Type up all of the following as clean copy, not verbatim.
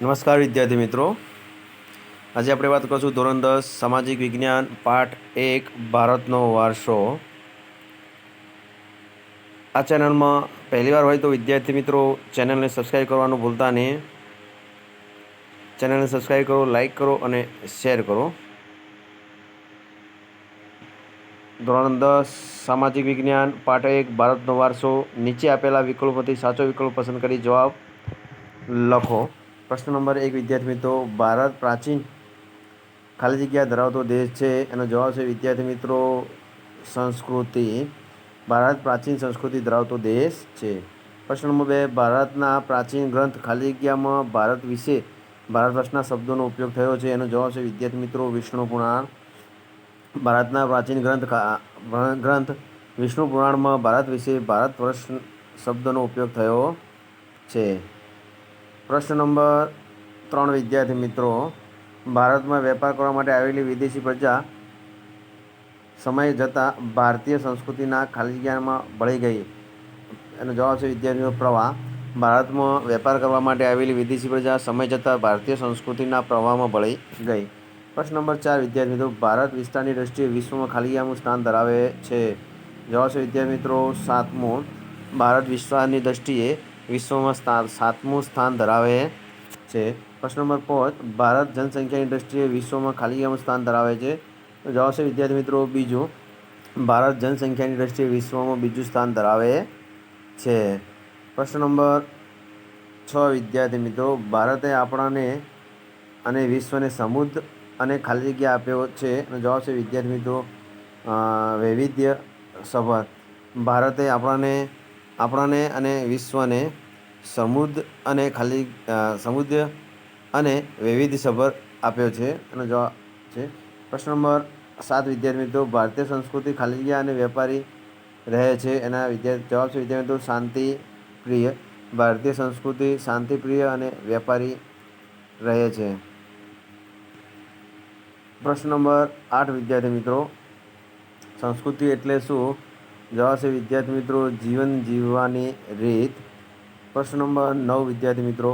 નમસ્કાર વિદ્યાર્થી મિત્રો, આજે આપણે વાત કરીશું ધોરણ 10 સામાજિક વિજ્ઞાન પાઠ 1 ભારતનો વારસો. આ ચેનલમાં પહેલીવાર હોય તો વિદ્યાર્થી મિત્રો ચેનલને સબસ્ક્રાઈબ કરવાનું ભૂલતા નહીં. ચેનલને સબસ્ક્રાઈબ કરો, લાઈક કરો અને શેર કરો. ધોરણ 10 સામાજિક વિજ્ઞાન પાઠ 1 ભારતનો વારસો. નીચે આપેલા વિકલ્પોમાંથી સાચો વિકલ્પ પસંદ કરી જવાબ લખો. પ્રશ્ન નંબર 1 વિદ્યાર્થી મિત્રો, ભારત પ્રાચીન ખાલી જગ્યા ધરાવતો દેશ છે. એનો જવાબ છે વિદ્યાર્થી મિત્રો સંસ્કૃતિ. ભારત પ્રાચીન સંસ્કૃતિ ધરાવતો દેશ છે. પ્રશ્ન નંબર 2, ભારતના પ્રાચીન ગ્રંથ ખાલી જગ્યામાં ભારત વિશે ભારત વર્ષના શબ્દોનો ઉપયોગ થયો છે. એનો જવાબ છે વિદ્યાર્થી મિત્રો વિષ્ણુ પુરાણ. ભારતના પ્રાચીન ગ્રંથ વિષ્ણુ પુરાણમાં ભારત વિશે ભારત વર્ષ શબ્દનો ઉપયોગ થયો છે. પ્રશ્ન નંબર 3 વિદ્યાર્થી મિત્રો, ભારતમાં વેપાર કરવા માટે આવેલી વિદેશી પ્રજા સમય જતાં ભારતીય સંસ્કૃતિના ખાલી જગ્યામાં ભળી ગઈ. એનો જવાબ છે વિદ્યાર્થીઓ પ્રવાહ. ભારતમાં વેપાર કરવા માટે આવેલી વિદેશી પ્રજા સમય જતાં ભારતીય સંસ્કૃતિના પ્રવાહમાં ભળી ગઈ. પ્રશ્ન નંબર 4 વિદ્યાર્થી મિત્રો, ભારત વિસ્તારની દ્રષ્ટિએ વિશ્વમાં ખાલી જગ્યાનું સ્થાન ધરાવે છે. જવાબ છે વિદ્યાર્થી મિત્રો 7મું. ભારત વિસ્તારની દ્રષ્ટિએ વિશ્વમાં 7મું સ્થાન ધરાવે છે. પ્રશ્ન નંબર 5, ભારત જનસંખ્યાની દ્રષ્ટિએ વિશ્વમાં ખાલી જગ્યાનું સ્થાન ધરાવે છે. જવાબ છે વિદ્યાર્થી મિત્રો બીજું. ભારત જનસંખ્યાની દ્રષ્ટિએ વિશ્વમાં બીજું સ્થાન ધરાવે છે. પ્રશ્ન નંબર 6 વિદ્યાર્થી મિત્રો, ભારતે આપણને અને વિશ્વને સમૃદ્ધ અને ખાલી જગ્યા આપ્યો છે. જવાબ છે વિદ્યાર્થી મિત્રો વૈવિધ્ય સભર. ભારતે આપણને અને વિશ્વને સમૃદ્ધ અને વૈવિધ્યસભર આપ્યો છે. એનો જવાબ છે. પ્રશ્ન નંબર 7 વિદ્યાર્થી મિત્રો, ભારતીય સંસ્કૃતિ ખાલી જગ્યા અને વેપારી રહે છે. એના જવાબ છે વિદ્યાર્થી મિત્રો શાંતિપ્રિય. ભારતીય સંસ્કૃતિ શાંતિપ્રિય અને વેપારી રહે છે. પ્રશ્ન નંબર 8 વિદ્યાર્થી મિત્રો, સંસ્કૃતિ એટલે શું? જવાબ છે વિદ્યાર્થી મિત્રો જીવન જીવવાની રીત. પ્રશ્ન નંબર 9 વિદ્યાર્થી મિત્રો,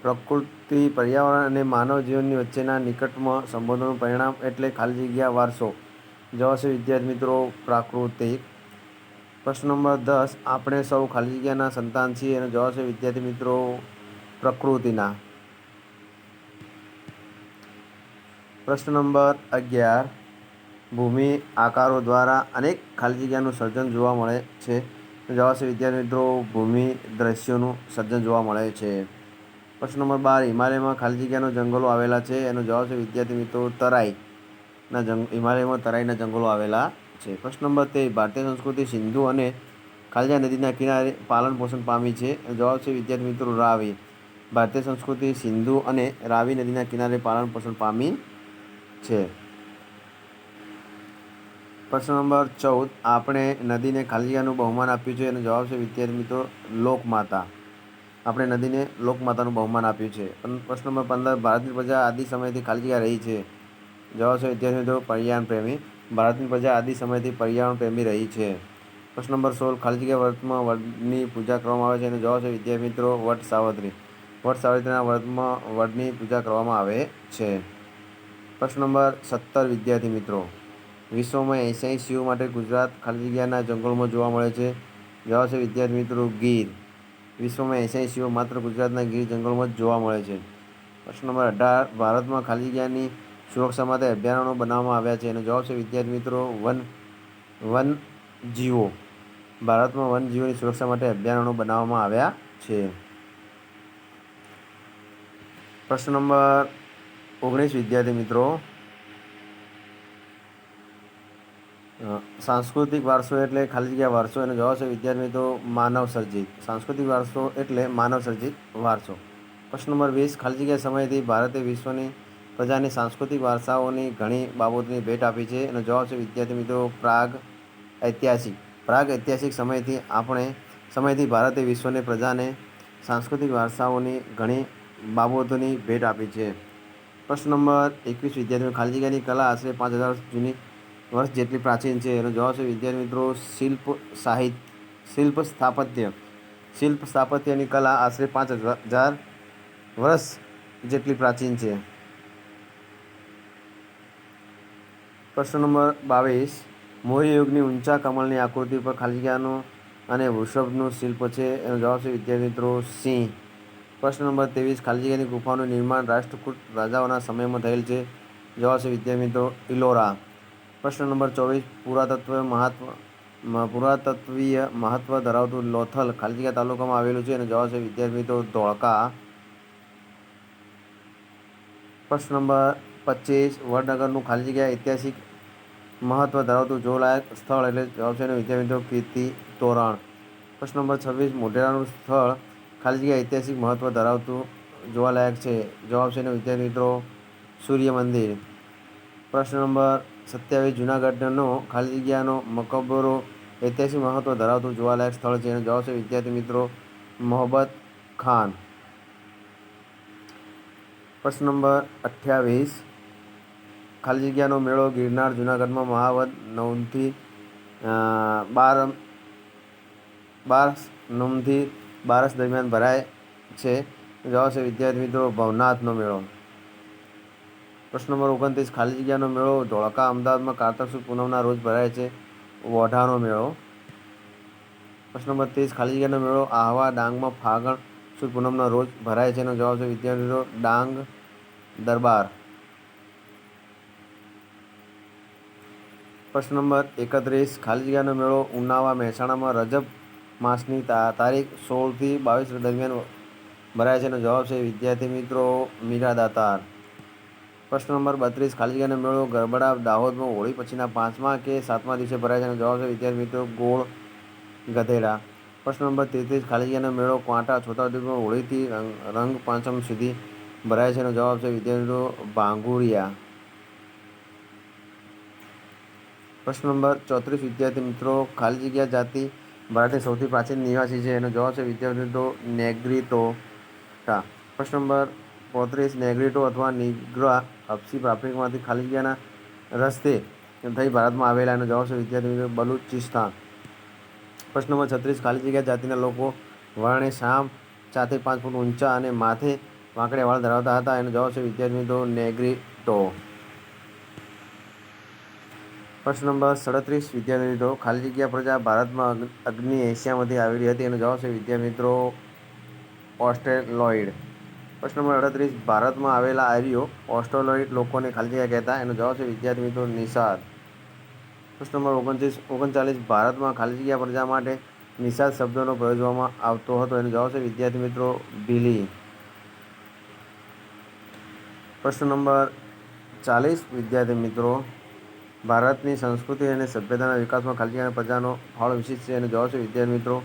પ્રકૃતિ, પર્યાવરણ અને માનવ જીવનની વચ્ચેના નિકટમાં સંબંધોનું પરિણામ એટલે ખાલી જગ્યા વારસો. જવાબ છે વિદ્યાર્થી મિત્રો પ્રાકૃતિક. પ્રશ્ન નંબર 10, આપણે સૌ ખાલી જગ્યાના સંતાન છીએ. એનો જવાબ છે વિદ્યાર્થી મિત્રો પ્રકૃતિના. પ્રશ્ન નંબર 11, ભૂમિ આકારો દ્વારા અનેક ખાલી જગ્યાનું સર્જન જોવા મળે છે. જવાબ છે વિદ્યાર્થી મિત્રો ભૂમિ દ્રશ્યોનું સર્જન જોવા મળે છે. પ્રશ્ન નંબર 12, હિમાલયમાં ખાલી જગ્યાના જંગલો આવેલા છે. એનો જવાબ છે વિદ્યાર્થી મિત્રો હિમાલયમાં તરાઈના જંગલો આવેલા છે. પ્રશ્ન નંબર 13, ભારતીય સંસ્કૃતિ સિંધુ અને ખાલી જગ્યા નદીના કિનારે પાલન પોષણ પામી છે. જવાબ છે વિદ્યાર્થી મિત્રો રાવી. ભારતીય સંસ્કૃતિ સિંધુ અને રાવી નદીના કિનારે પાલન પોષણ પામી છે. પ્રશ્ન નંબર 14, આપણે નદીને ખાલી જગ્યાનું બહુમાન આપ્યું છે. એનો જવાબ છે વિદ્યાર્થી મિત્રો લોકમાતા. આપણે નદીને લોકમાતાનું બહુમાન આપ્યું છે. પ્રશ્ન નંબર 15, ભારતની પ્રજા આદિ સમયથી ખાલી જગ્યા રહી છે. જવાબ છે વિદ્યાર્થી મિત્રો પર્યાવરણ પ્રેમી. ભારતની પ્રજા આદિ સમયથી પર્યાવરણ પ્રેમી રહી છે. પ્રશ્ન નંબર 16, ખાલી જગ્યા વ્રતમાં વડની પૂજા કરવામાં આવે છે. એનો જવાબ છે વિદ્યાર્થી મિત્રો વટ સાવિત્રી. વટ સાવિત્રીના વ્રતમાં વડની પૂજા કરવામાં આવે છે. પ્રશ્ન નંબર 17 વિદ્યાર્થી મિત્રો, વિશ્વમાં 80 સિંહો માટે ગુજરાત ખાલી જગ્યાના જંગલોમાં જોવા મળે છે. જવાબ છે વિદ્યાર્થી મિત્રો ગીર. વિશ્વમાં 80 સિંહો માત્ર ગુજરાતના ગીર જંગલોમાં જ જોવા મળે છે. પ્રશ્ન નંબર 18, ભારતમાં ખાલી જગ્યાની સુરક્ષા માટે અભયારણ્યો બનાવવામાં આવ્યા છે. એનો જવાબ છે વિદ્યાર્થી મિત્રો વનજીવો. ભારતમાં વનજીવોની સુરક્ષા માટે અભયારણ્યો બનાવવામાં આવ્યા છે. પ્રશ્ન નંબર 19 વિદ્યાર્થી મિત્રો, સાંસ્કૃતિક વારસો એટલે ખાલી જગ્યા વારસો. એનો જવાબ છે વિદ્યાર્થી મિત્રો માનવ સર્જિત. સાંસ્કૃતિક વારસો એટલે માનવ સર્જિત વારસો. પ્રશ્ન નંબર 20, ખાલી જગ્યા સમયથી ભારતે વિશ્વની પ્રજાને સાંસ્કૃતિક વારસાઓની ઘણી બાબતોની ભેટ આપી છે. એનો જવાબ છે વિદ્યાર્થી મિત્રો પ્રાગ ઐતિહાસિક સમયથી ભારતે વિશ્વની પ્રજાને સાંસ્કૃતિક વારસાઓની ઘણી બાબતોની ભેટ આપી છે. પ્રશ્ન નંબર 21 વિદ્યાર્થીઓ, ખાલી જગ્યાની કલા આશરે 5000 વર્ષ જેટલી પ્રાચીન છે. એનો જવાબ છે વિદ્યાર્થી મિત્રો શિલ્પ સ્થાપત્યની કલા આશરે 5000 વર્ષ જેટલી પ્રાચીન છે. પ્રશ્ન નંબર 22. મૌર્ય યુગની ઊંચા કમળની આકૃતિ પર ખાલી જગ્યાનો અને વૃષભનું શિલ્પ છે. એનો જવાબ છે વિદ્યાર્થી મિત્રો સિંહ. પ્રશ્ન નંબર 23. ખાલી જગ્યાની ગુફાનું નિર્માણ રાષ્ટ્રકૂટ રાજાઓના સમયમાં થયેલ છે. જવાબ છે વિદ્યાર્થી મિત્રો ઇલોરા. પ્રશ્ન નંબર 24. પુરાતત્વીય મહત્વ ધરાવતું લોથલ ખાલી જગ્યા તાલુકામાં આવેલું છે. અને જવાબ છે વિદ્યાર્થી મિત્રો ધોળકા. પ્રશ્ન નંબર 25. વડનગરનું ખાલી જગ્યા ઐતિહાસિક મહત્વ ધરાવતું જોવાલાયક સ્થળ એટલે જવાબ છે વિદ્યાર્થી મિત્રો કીર્તિ તોરણ. પ્રશ્ન નંબર 26. મોઢેરાનું સ્થળ ખાલી જગ્યા ઐતિહાસિક મહત્વ ધરાવતું જોવાલાયક છે. જવાબ છે વિદ્યાર્થી મિત્રો સૂર્ય મંદિર. પ્રશ્ન નંબર 27. જૂનાગઢનો ખાલી જગ્યાનો મકબરો ઐતિહાસિક મહત્વ ધરાવતું જોવાલાયક સ્થળ છે. એનો જવાબ છે વિદ્યાર્થી મિત્રો મોહબ્બત ખાન. પ્રશ્ન નંબર 28. ખાલી જગ્યાનો મેળો ગિરનાર જૂનાગઢમાં મહાવદ 9થી 12 દરમિયાન ભરાય છે. જવાબ છે વિદ્યાર્થી મિત્રો ભવનાથનો મેળો. પ્રશ્ન નંબર 29. ખાલી જગ્યાનો મેળો ધોળકા અમદાવાદમાં કારતક સુદ પૂનમના રોજ ભરાય છે. વોઢાનો મેળો. પ્રશ્ન નંબર 30. ખાલી જગ્યાનો મેળો આહવા ડાંગમાં ફાગણ સુદ પૂનમના રોજ ભરાય છે. એનો જવાબ છે વિદ્યાર્થી મિત્રો ડાંગ દરબાર. પ્રશ્ન નંબર 31. ખાલી જગ્યાનો મેળો ઉનાવા મહેસાણામાં રજબ માસની તારીખ 16 થી 22 દરમિયાન ભરાય છે. એનો જવાબ છે વિદ્યાર્થી મિત્રો મીરાદાતાર. પ્રશ્ન નંબર 32. ખાલી જગ્યાનો મેળો ગરબડા દાહોદમાં હોળી પછીના 5મા કે 7મા દિવસે ભરાય છે. એનો જવાબ છે વિદ્યાર્થી મિત્રો ગોળ ગધેડા. પ્રશ્ન નંબર 33. ખાલી જગ્યાનો મેળો ક્વાંટા છોટાઉદેપુરમાં હોળીથી રંગ પાંચમ સુધી ભરાય છે. એનો જવાબ છે વિદ્યાર્થી મિત્રો ભાંગુરિયા. પ્રશ્ન નંબર 34. વિદ્યાર્થી મિત્રો ખાલી જગ્યા જાતિ ભારતની સૌથી પ્રાચીન નિવાસી છે. એનો જવાબ છે વિદ્યાર્થી મિત્રો નેગ્રીટોટા. પ્રશ્ન નંબર 35. નેગ્રીટો અથવા નિગ્રા હબસી પ્રાંતમાંથી ખાલી જગ્યાના રસ્તે થઈ ભારતમાં આવેલા. એનો જવાબ છે વિદ્યાર્થી મિત્રો બલુચિસ્તાન. પ્રશ્ન નંબર 36. ખાલી જગ્યા જાતિના લોકો વર્ણે શામ 4 થી 5 ફૂટ ઊંચા અને માથે વાંકડિયા વાળ ધરાવતા હતા. એનો જવાબ છે વિદ્યાર્થી મિત્રો નેગ્રીટો. પ્રશ્ન નંબર 37. વિદ્યાર્થી મિત્રો ખાલી જગ્યા પ્રજા ભારતમાં અગ્નિ એશિયામાંથી આવેલી હતી. એનો જવાબ છે વિદ્યાર્થી મિત્રો ઓસ્ટ્રેલોઇડ. પ્રશ્ન નંબર 38. ભારતમાં આવેલા આર્યો ઓસ્ટ્રેલોઇડ લોકોને ખાલી જગ્યા કહેતા. એનો જવાબ છે વિદ્યાર્થી મિત્રો નિષાદ. પ્રશ્ન નંબર 39. ભારતમાં ખાલી જગ્યા પ્રજા માટે નિષાદ શબ્દનો પ્રયોજવામાં આવતો હતો. એનો જવાબ છે વિદ્યાર્થી મિત્રો ભીલી. પ્રશ્ન નંબર 40. વિદ્યાર્થી મિત્રો ભારતની સંસ્કૃતિ અને સભ્યતાના વિકાસમાં ખાલી જગ્યા પ્રજાનો ફાળો વિશિષ્ટ છે. એનો જવાબ છે વિદ્યાર્થી મિત્રો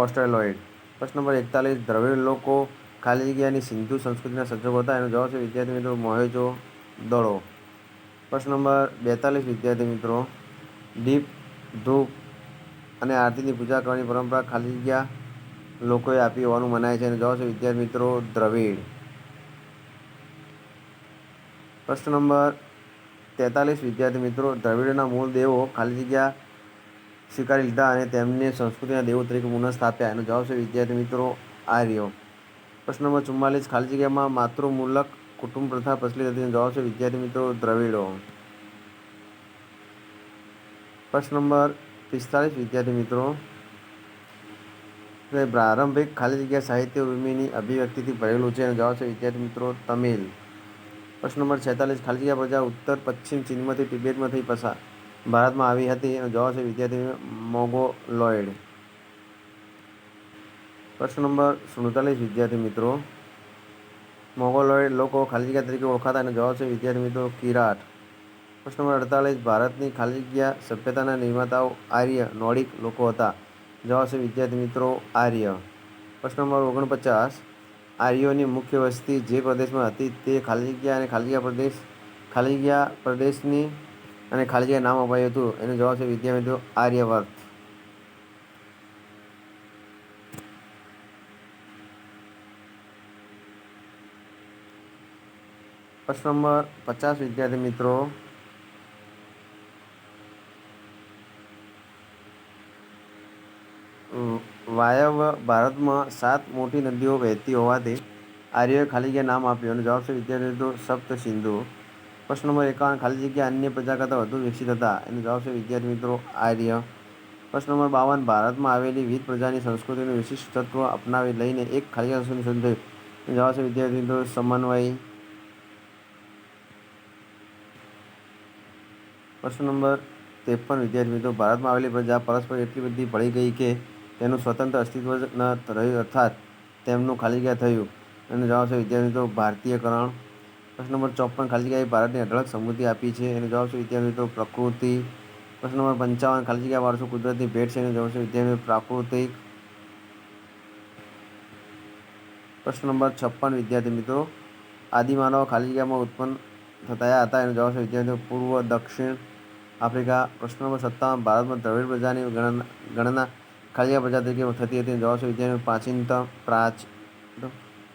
ઓસ્ટ્રેલોઇડ. પ્રશ્ન નંબર 41. દ્રવિડ લોકો ખાલી જગ્યાની સિંધુ સંસ્કૃતિના સર્જકો હતા. એનો જવાબ છે વિદ્યાર્થી મિત્રો મોહેજો દડો. પ્રશ્ન નંબર 42. વિદ્યાર્થી મિત્રો દીપ ધૂપ અને આરતીની પૂજા કરવાની પરંપરા ખાલી જગ્યા લોકોએ આપી હોવાનું મનાય છે. એનો જવાબ છે વિદ્યાર્થી મિત્રો દ્રવિડ. પ્રશ્ન નંબર 43. વિદ્યાર્થી મિત્રો દ્રવિડના મૂળ દેવો ખાલી જગ્યા સ્વીકારી લીધા અને તેમને સંસ્કૃતિના દેવો તરીકે પુનઃસ્થાપ્યા. એનો જવાબ છે વિદ્યાર્થી મિત્રો આર્યો. પ્રશ્ન નંબર 44. ખાલી જગ્યામાં માતૃમૂલક કુટુંબ પ્રથા પ્રચલિત હતી. એનો જવાબ છે વિદ્યાર્થી મિત્રો દ્રવિડો. પ્રશ્ન નંબર 45. વિદ્યાર્થી મિત્રો પ્રારંભિક ખાલી જગ્યા સાહિત્ય ઉર્મિની અભિવ્યક્તિથી ભરેલું છે. એનો જવાબ છે વિદ્યાર્થી મિત્રો તમિલ. પ્રશ્ન નંબર 46. ખાલી જગ્યા પ્રજા ઉત્તર પશ્ચિમ ચીનમાંથી તિબેટમાંથી ભારતમાં આવી હતી. એનો જવાબ છે વિદ્યાર્થી મોગોલોઇડ. પ્રશ્ન નંબર 47. વિદ્યાર્થી મિત્રો મોગોલોઇડ લોકો ખાલી જગ્યા તરીકે ઓળખાતા. એનો જવાબ છે વિદ્યાર્થી મિત્રો કિરાટ. પ્રશ્ન નંબર 48. ભારતની ખાલી જગ્યા સભ્યતાના નિર્માતાઓ આર્ય નોર્ડિક લોકો હતા. જવાબ છે વિદ્યાર્થી મિત્રો આર્ય. પ્રશ્ન નંબર 49. આર્યોની મુખ્ય વસ્તી જે પ્રદેશમાં હતી તે ખાલી જગ્યા અને ખાલી જગ્યા પ્રદેશની અને ખાલી જગ્યા નામ અપાયું હતું. એનો જવાબ છે વિદ્યાર્થી મિત્રો આર્યવર્ત. પ્રશ્ન નંબર 50. વિદ્યાર્થી મિત્રો વાયવ્ય ભારતમાં 7 મોટી નદીઓ વહેતી હોવાથી આર્યોએ ખાલી જગ્યા નામ આપ્યું? અને જવાબ છે વિદ્યાર્થી મિત્રો સપ્ત સિંધુ. પ્રશ્ન નંબર 51 ખાલી જગ્યા અન્ય પ્રજા કરતાં વધુ વિકસિત હતા. એનો જવાબ છે વિદ્યાર્થી મિત્રો આર્ય. પ્રશ્ન નંબર 52 ભારતમાં આવેલી વિવિધ પ્રજાની સંસ્કૃતિનું વિશિષ્ટત્વ અપનાવી લઈને એક ખાલી સંસ્કૃતિ શોધી. એનો જવાબ છે વિદ્યાર્થી મિત્રો સમન્વય. પ્રશ્ન નંબર 53 વિદ્યાર્થી મિત્રો ભારતમાં આવેલી પ્રજા પરસ્પર એટલી બધી ભળી ગઈ કે તેનું સ્વતંત્ર અસ્તિત્વ જ ન રહ્યું અર્થાત તેમનું ખાલી જગ્યા થયું. એનો જવાબ છે વિદ્યાર્થી મિત્રો ભારતીયકરણ. પ્રશ્ન નંબર 54 ખાલી જગ્યાએ ભારતની અઢળક સમૃદ્ધિ આપી છે. એનો જવાબ છે વિદ્યાર્થી મિત્રો પ્રકૃતિ. પ્રશ્ન નંબર 55 ખાલી જગ્યા વારસો કુદરતની ભેટ છે. એનો જવાબ છે વિદ્યાર્થી મિત્રો પ્રાકૃતિક. પ્રશ્ન નંબર 56 વિદ્યાર્થી મિત્રો આદિમાનવ ખાલી જગ્યામાં ઉત્પન્ન થયા હતા. એનો જવાબ છે વિદ્યાર્થી મિત્રો પૂર્વ દક્ષિણ આફ્રિકા. પ્રશ્ન નંબર 57 ભારતમાં દ્રવિડ પ્રજાની ગણના ખાલી જગ્યા પ્રજા તરીકે થતી હતી. જવાબ છે વિદ્યાર્થી પ્રાચીનતમ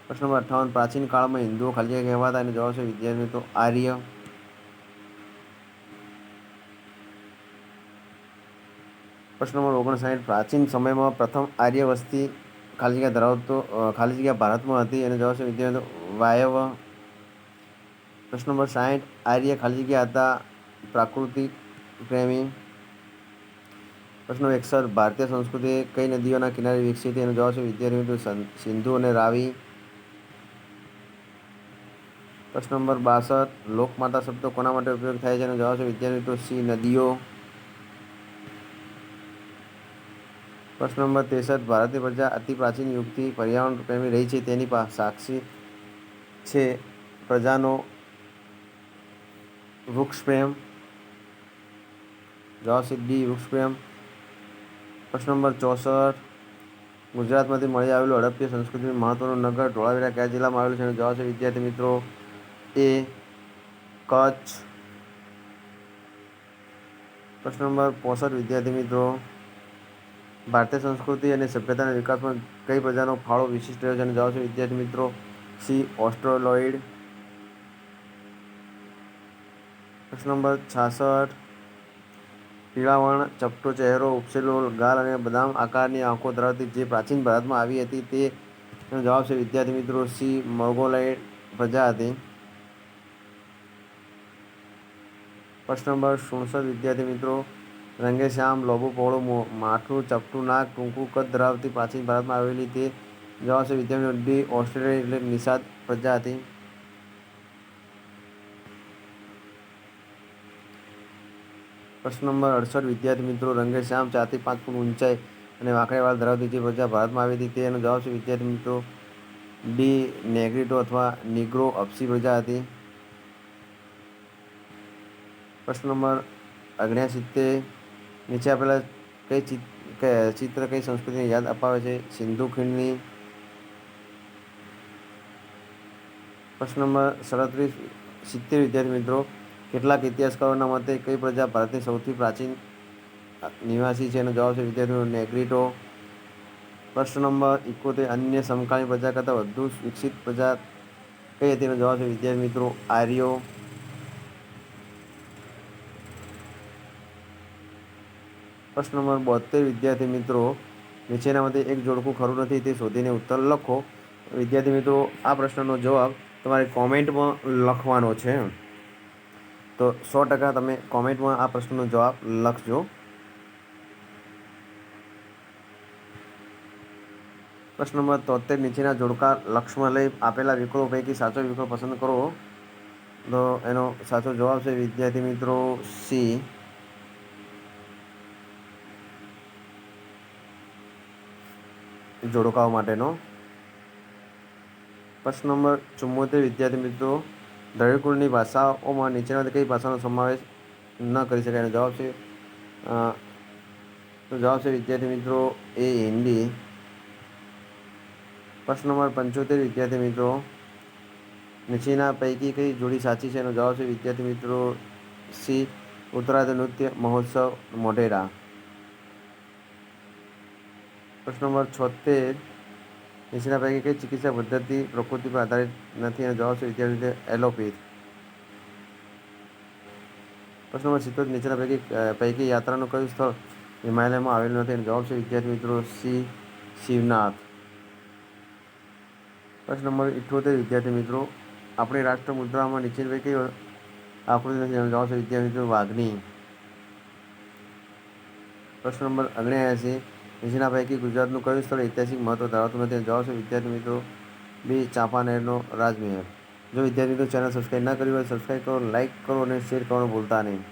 પ્રશ્ન નંબર 58 પ્રાચીન કાળમાં હિન્દુઓ ખાલી જગ્યા કહેવાતા. એનો જવાબ છે વિદ્યાર્થી મિત્રો આર્ય. પ્રશ્ન નંબર 59 પ્રાચીન સમયમાં પ્રથમ આર્ય વસ્તી ખાલી જગ્યા ખાલી જગ્યા ભારતમાં હતી. એનો જવાબ છે વિદ્યાર્થી મિત્રો વાયવ્ય. પ્રશ્ન નંબર 60 આર્ય ખાલી જગ્યા હતા પ્રાકૃતિક પ્રેમી. પ્રશ્ન નંબર 61 ભારતીય સંસ્કૃતિ કઈ નદીઓના કિનારે વિકસી હતી? એનો જવાબ છે વિદ્યાર્થી મિત્રો સિંધુ અને રાવી. પ્રશ્ન નંબર 62 લોકમાતા શબ્દ કોના માટે ઉપયોગ થાય છે? એનો જવાબ છે વિદ્યાર્થી મિત્રો સી નદીઓ. પ્રશ્ન નંબર 63 ભારતીય પ્રજા અતિ પ્રાચીન યુગથી પર્યાવરણ પ્રેમી રહી છે તેની સાક્ષી છે પ્રજાનો વૃક્ષપ્રેમ. જવાબ છે ડી વૃક્ષપ્રેમ. પ્રશ્ન નંબર 64 ગુજરાતમાંથી મળી આવેલું હડપ્પીય સંસ્કૃતિનું મહત્વનું નગર ધોળાવીરા કયા જિલ્લામાં આવેલું છે? એનો જવાબ છે વિદ્યાર્થી મિત્રો એ કચ્છ. પ્રશ્ન નંબર 65 વિદ્યાર્થી મિત્રો ભારતીય સંસ્કૃતિ અને સભ્યતાના વિકાસમાં કઈ પ્રજાનો ફાળો વિશિષ્ટ રહ્યો છે? અને જવાબ છે વિદ્યાર્થી મિત્રો સી ઓસ્ટ્રોલોઇડ. પ્રશ્ન નંબર 66 પીળા વર્ણ ચપટો ચહેરો ઉપસેલો ગાલ અને બદામ આકારની આંખો ધરાવતી જે પ્રાચીન ભારતમાં આવી હતી તેનો જવાબ છે વિદ્યાર્થી મિત્રો સી મોગોલોઇડ પ્રજા હતી. પ્રશ્ન નંબર 67 વિદ્યાર્થી મિત્રો રંગે શ્યામ લોબું પહોળું માથું ચપટું નાક ટૂંકું કદ ધરાવતી પ્રાચીન ભારતમાં આવેલી તે જવાબ છે વિદ્યાર્થી મિત્રો ડી ઓસ્ટ્રેલિયા એટલે નિષાદ પ્રજા હતી. પ્રશ્ન નંબર 68 વિદ્યાર્થી મિત્રો રંગે શ્યામ 4 થી 5 ફૂટ ઊંચાઈ અને વાંકડિયા વાળ ધરાવતી જે પ્રજા ભારતમાં આવી હતી તેનો જવાબ છે વિદ્યાર્થી મિત્રો ડી નેગ્રીટો અથવા નિગ્રો અપસી પ્રજા હતી. પ્રશ્ન નંબર 69 નીચે આપેલા ચિત્ર કઈ સંસ્કૃતિને યાદ અપાવે છે? સિંધુ ખીણની. પ્રશ્ન નંબર 70 વિદ્યાર્થી મિત્રો કેટલાક ઇતિહાસકારોના મતે કઈ પ્રજા ભારતની સૌથી પ્રાચીન નિવાસી છે? એનો જવાબ છે વિદ્યાર્થી મિત્રો નેગ્રીટો. પ્રશ્ન નંબર 71 અન્ય સમકાલીન પ્રજા કરતાં વધુ વિકસિત પ્રજા કઈ હતી? એનો જવાબ છે વિદ્યાર્થી મિત્રો આર્યો. પ્રશ્ન નંબર 72 વિદ્યાર્થી મિત્રો નીચેનામાંથી એક જોડકું ખરું નથી તે શોધીને ઉત્તર લખો. વિદ્યાર્થી મિત્રો આ પ્રશ્નનો જવાબ તમારે કોમેન્ટમાં લખવાનો છે. તો 100% તમે કોમેન્ટમાં આ પ્રશ્નનો જવાબ લખજો. પ્રશ્ન નંબર 73 નીચેના જોડકા લક્ષમાં લઈ આપેલા વિકલ્પો પૈકી સાચો વિકલ્પ પસંદ કરો. તો એનો સાચો જવાબ છે વિદ્યાર્થી મિત્રો સી જોડકાઓ માટેનો. પ્રશ્ન નંબર 74 વિદ્યાર્થી મિત્રો દ્રવિડ કુળની ભાષાઓમાં નીચેનામાંથી કઈ ભાષાનો સમાવેશ ન કરી શકાય? એનો જવાબ છે વિદ્યાર્થી મિત્રો એ હિન્દી. પ્રશ્ન નંબર 75 વિદ્યાર્થી મિત્રો નીચેના પૈકી કઈ જોડી સાચી છે? એનો જવાબ છે વિદ્યાર્થી મિત્રો સી ઉત્તરાયણ નૃત્ય મહોત્સવ મોઢેરા. પ્રશ્ન નંબર 76 નીચેના પૈકી કઈ ચિકિત્સા પદ્ધતિ પ્રકૃતિ પર આધારિત નથી? એનો જવાબ છે વિદ્યાર્થી એલોપેથી. પ્રશ્ન નંબર 77 નીચેના પૈકી યાત્રાનું કયું સ્થળ હિમાલયમાં આવેલું નથી? એનો જવાબ છે વિદ્યાર્થી મિત્રો સી શિવનાથ. પ્રશ્ન નંબર 78 વિદ્યાર્થી મિત્રો, આપણી રાષ્ટ્ર મુદ્રામાં નીચેની પૈકી કઈ આકૃતિ નથી? જવાબ છે વિદ્યાર્થી મિત્રો વાઘની. પ્રશ્ન નંબર 79, નીચેના પૈકી ગુજરાતનું કયું સ્થળ ઐતિહાસિક મહત્વ ધરાવતું નથી? જવાબ છે વિદ્યાર્થી મિત્રો બી, ચાંપાનેરનો રાજમહેલ. જો વિદ્યાર્થી મિત્રો ચેનલ સબસ્ક્રાઈબ ના કરી હોય સબસ્ક્રાઈબ કરો, લાઇક કરો અને શેર કરવાનું ભૂલતા નહીં.